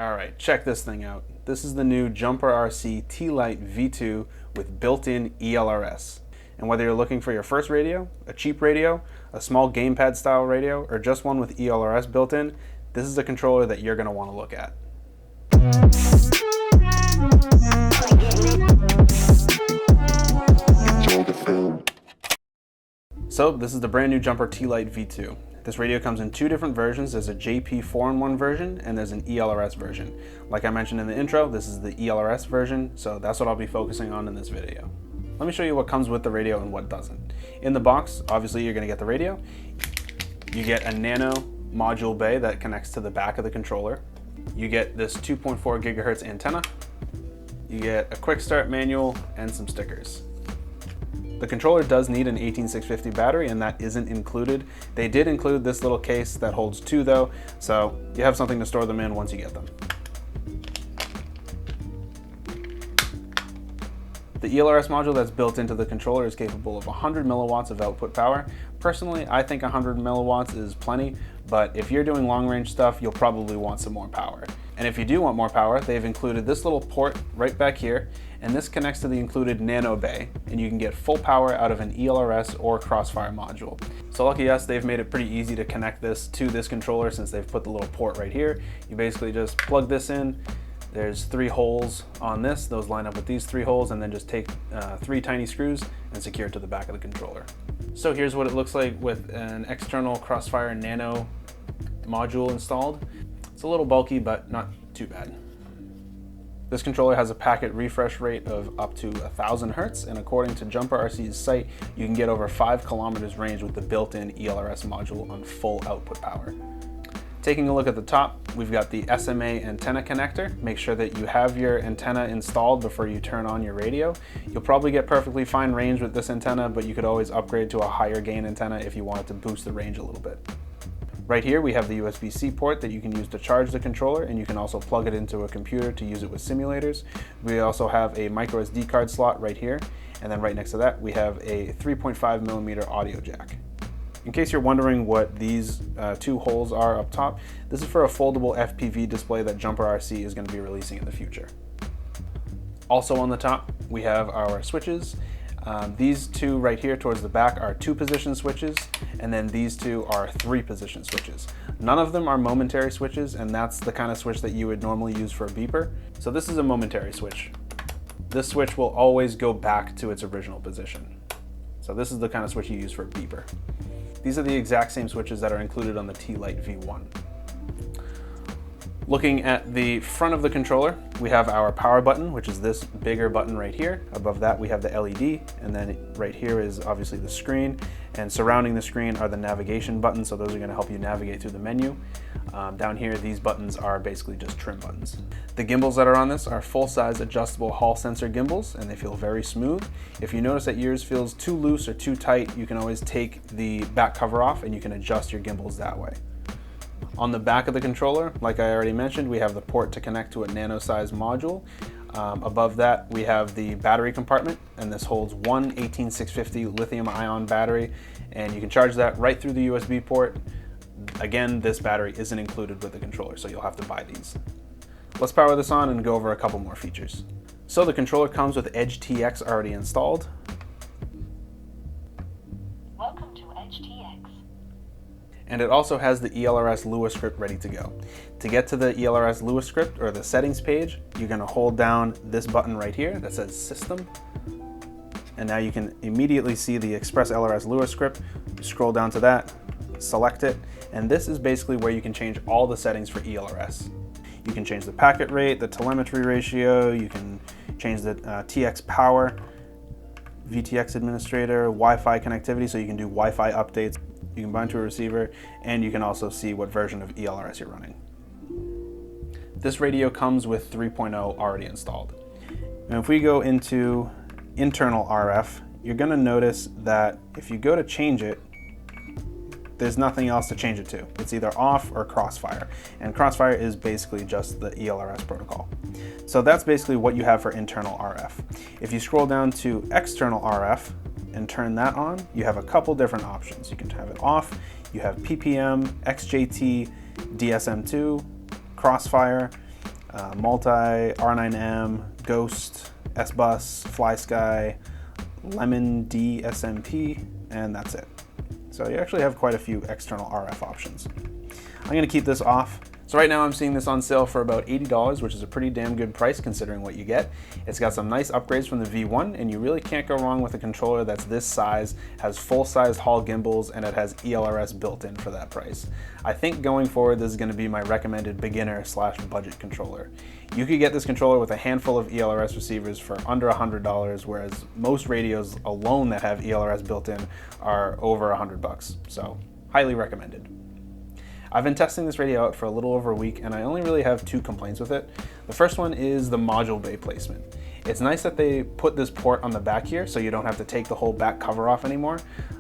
All right, check this thing out. This is the new Jumper RC T-Lite V2 with built-in ELRS. And whether you're looking for your first radio, a cheap radio, a small gamepad style radio, or just one with ELRS built in, this is a controller that you're going to want to look at. So this is the brand new Jumper T-Lite V2. This radio comes in two different versions. There's a JP 4-in-1 version and there's an ELRS version. Like I mentioned in the intro, this is the ELRS version, so that's what I'll be focusing on in this video. Let me show you what comes with the radio and what doesn't. In the box, obviously you're going to get the radio. You get a nano module bay that connects to the back of the controller. You get this 2.4 gigahertz antenna. You get a quick start manual and some stickers. The controller does need an 18650 battery, and that isn't included. They did include this little case that holds two though, so you have something to store them in once you get them. The ELRS module that's built into the controller is capable of 100 milliwatts of output power. Personally, I think 100 milliwatts is plenty, but if you're doing long range stuff, you'll probably want some more power. And if you do want more power, they've included this little port right back here, and this connects to the included nano bay, and you can get full power out of an ELRS or Crossfire module. So lucky us, they've made it pretty easy to connect this to this controller since they've put the little port right here. You basically just plug this in. There's 3 holes on this, those line up with these 3 holes, and then just take 3 tiny screws and secure it to the back of the controller. So here's what it looks like with an external Crossfire Nano module installed. It's a little bulky, but not too bad. This controller has a packet refresh rate of up to 1000 Hertz, and according to Jumper RC's site, you can get over 5 kilometers range with the built-in ELRS module on full output power. Taking a look at the top, we've got the SMA antenna connector. Make sure that you have your antenna installed before you turn on your radio. You'll probably get perfectly fine range with this antenna, but you could always upgrade to a higher gain antenna if you wanted to boost the range a little bit. Right here we have the USB-C port that you can use to charge the controller, and you can also plug it into a computer to use it with simulators. We also have a micro SD card slot right here, and then right next to that we have a 3.5mm audio jack. In case you're wondering what these 2 holes are up top, this is for a foldable FPV display that Jumper RC is going to be releasing in the future. Also on the top, we have our switches. These 2 right here towards the back are 2-position switches, and then these 2 are 3-position switches. None of them are momentary switches, and that's the kind of switch that you would normally use for a beeper. So this is a momentary switch. This switch will always go back to its original position. So this is the kind of switch you use for a beeper. These are the exact same switches that are included on the T-Lite V1. Looking at the front of the controller, we have our power button, which is this bigger button right here. Above that we have the LED, and then right here is obviously the screen, and surrounding the screen are the navigation buttons, so those are going to help you navigate through the menu. Down here, these buttons are basically just trim buttons. The gimbals that are on this are full-size adjustable Hall sensor gimbals, and they feel very smooth. If you notice that yours feels too loose or too tight, you can always take the back cover off and you can adjust your gimbals that way. On the back of the controller, like I already mentioned, we have the port to connect to a nano-sized module. Above that, we have the battery compartment, and this holds one 18650 lithium-ion battery, and you can charge that right through the USB port. Again, this battery isn't included with the controller, so you'll have to buy these. Let's power this on and go over a couple more features. So the controller comes with Edge TX already installed. Welcome to Edge TX. And it also has the ELRS Lua script ready to go. To get to the ELRS Lua script, or the settings page, you're going to hold down this button right here that says System. And now you can immediately see the Express LRS Lua script. You scroll down to that, select it, and this is basically where you can change all the settings for ELRS. You can change the packet rate, the telemetry ratio, you can change the TX power, VTX administrator, Wi-Fi connectivity, so you can do Wi-Fi updates. You can bind to a receiver, and you can also see what version of ELRS you're running. This radio comes with 3.0 already installed. And if we go into internal RF, you're going to notice that if you go to change it, there's nothing else to change it to. It's either off or Crossfire, and Crossfire is basically just the ELRS protocol. So that's basically what you have for internal RF. If you scroll down to external RF and turn that on, you have a couple different options. You can have it off, you have PPM, XJT, DSM2, Crossfire, multi, R9M, Ghost, S-Bus, FlySky, Lemon D SMP, and that's it. So you actually have quite a few external RF options. I'm going to keep this off. So right now I'm seeing this on sale for about $80, which is a pretty damn good price considering what you get. It's got some nice upgrades from the V1, and you really can't go wrong with a controller that's this size, has full-size Hall gimbals, and it has ELRS built in for that price. I think going forward this is going to be my recommended beginner/budget controller. You could get this controller with a handful of ELRS receivers for under $100, whereas most radios alone that have ELRS built in are over $100, so highly recommended. I've been testing this radio out for a little over a week, and I only really have two complaints with it. The first one is the module bay placement. It's nice that they put this port on the back here so you don't have to take the whole back cover off anymore,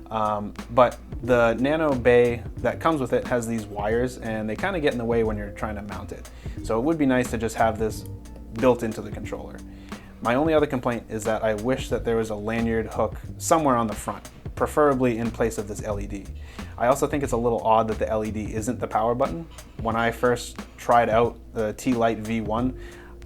but the nano bay that comes with it has these wires, and they kind of get in the way when you're trying to mount it. So it would be nice to just have this built into the controller. My only other complaint is that I wish that there was a lanyard hook somewhere on the front, preferably in place of this LED. I also think it's a little odd that the LED isn't the power button. When I first tried out the T-Lite V1,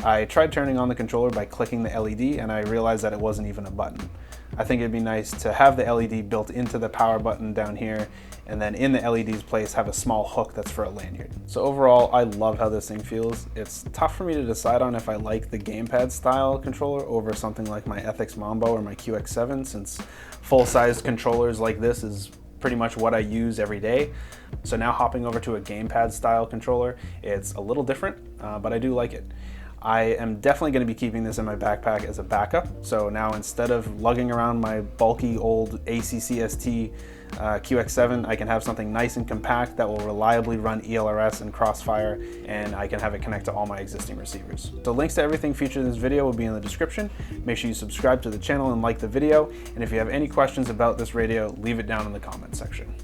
I tried turning on the controller by clicking the LED, and I realized that it wasn't even a button. I think it'd be nice to have the LED built into the power button down here, and then in the LED's place have a small hook that's for a lanyard. So overall, I love how this thing feels. It's tough for me to decide on if I like the gamepad style controller over something like my Ethics Mambo or my QX7, since full-sized controllers like this is pretty much what I use every day. So now hopping over to a gamepad style controller, it's a little different, but I do like it. I am definitely going to be keeping this in my backpack as a backup. So now instead of lugging around my bulky old ACCST QX7, I can have something nice and compact that will reliably run ELRS and Crossfire, and I can have it connect to all my existing receivers. So links to everything featured in this video will be in the description. Make sure you subscribe to the channel and like the video, and if you have any questions about this radio, leave it down in the comments section.